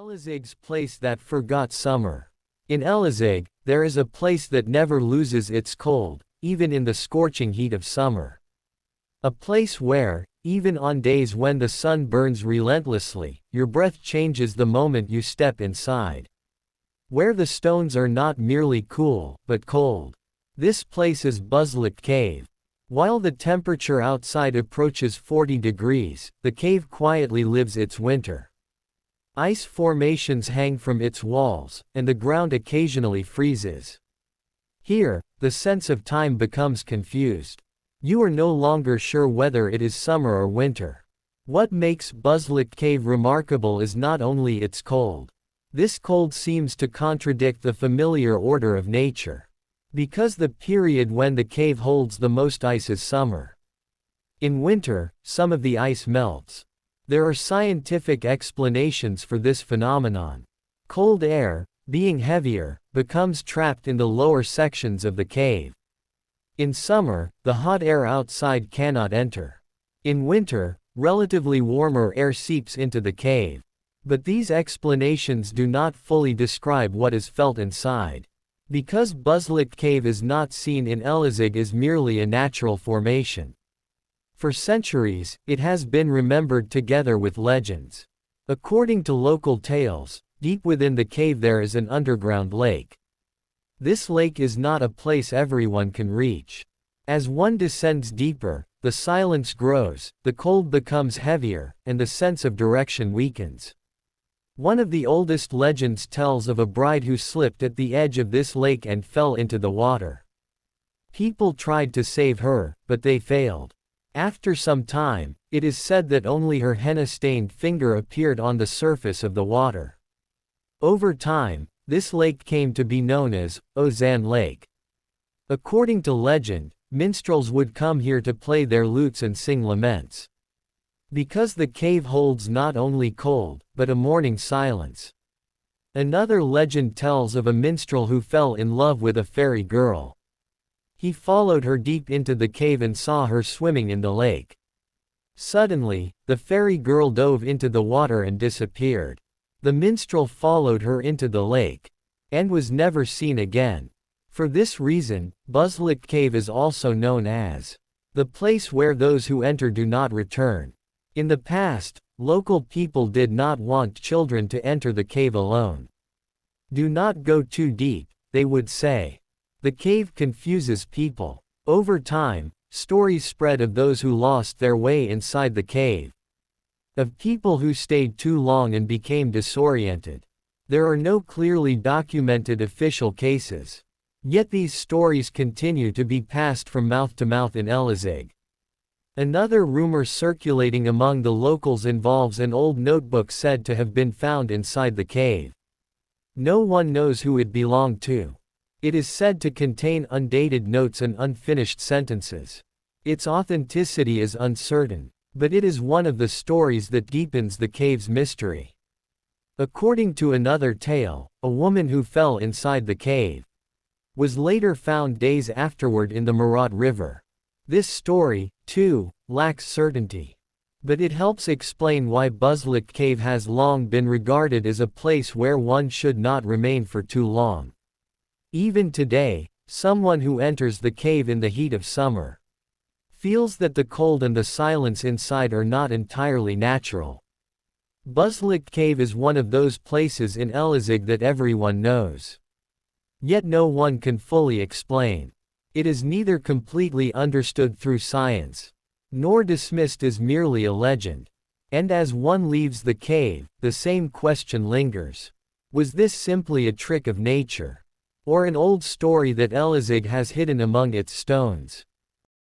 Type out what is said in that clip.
Elazığ's place that forgot summer. In Elazığ, there is a place that never loses its cold, even in the scorching heat of summer. A place where, even on days when the sun burns relentlessly, your breath changes the moment you step inside. Where the stones are not merely cool, but cold. This place is Buzluk Cave. While the temperature outside approaches 40 degrees, the cave quietly lives its winter. Ice formations hang from its walls, and the ground occasionally freezes. Here, the sense of time becomes confused. You are no longer sure whether it is summer or winter. What makes Buzluk Cave remarkable is not only its cold. This cold seems to contradict the familiar order of nature. Because the period when the cave holds the most ice is summer. In winter, some of the ice melts. There are scientific explanations for this phenomenon. Cold air, being heavier, becomes trapped in the lower sections of the cave. In summer, the hot air outside cannot enter. In winter, relatively warmer air seeps into the cave. But these explanations do not fully describe what is felt inside. Because Buzluk Cave is not seen in Elazığ as merely a natural formation. For centuries, it has been remembered together with legends. According to local tales, deep within the cave there is an underground lake. This lake is not a place everyone can reach. As one descends deeper, the silence grows, the cold becomes heavier, and the sense of direction weakens. One of the oldest legends tells of a bride who slipped at the edge of this lake and fell into the water. People tried to save her, but they failed. After some time, it is said that only her henna-stained finger appeared on the surface of the water. Over time, this lake came to be known as Ozan Lake. According to legend, minstrels would come here to play their lutes and sing laments. Because the cave holds not only cold, but a mourning silence. Another legend tells of a minstrel who fell in love with a fairy girl. He followed her deep into the cave and saw her swimming in the lake. Suddenly, the fairy girl dove into the water and disappeared. The minstrel followed her into the lake, and was never seen again. For this reason, Buzluk Cave is also known as the place where those who enter do not return. In the past, local people did not want children to enter the cave alone. Do not go too deep, they would say. The cave confuses people. Over time, stories spread of those who lost their way inside the cave. Of people who stayed too long and became disoriented. There are no clearly documented official cases. Yet these stories continue to be passed from mouth to mouth in Elazığ. Another rumor circulating among the locals involves an old notebook said to have been found inside the cave. No one knows who it belonged to. It is said to contain undated notes and unfinished sentences. Its authenticity is uncertain, but it is one of the stories that deepens the cave's mystery. According to another tale, a woman who fell inside the cave was later found days afterward in the Murat River. This story, too, lacks certainty. But it helps explain why Buzluk Cave has long been regarded as a place where one should not remain for too long. Even today, someone who enters the cave in the heat of summer feels that the cold and the silence inside are not entirely natural. Buzluk Cave is one of those places in Elazığ that everyone knows. Yet no one can fully explain. It is neither completely understood through science, nor dismissed as merely a legend. And as one leaves the cave, the same question lingers. Was this simply a trick of nature? Or an old story that Elazığ has hidden among its stones?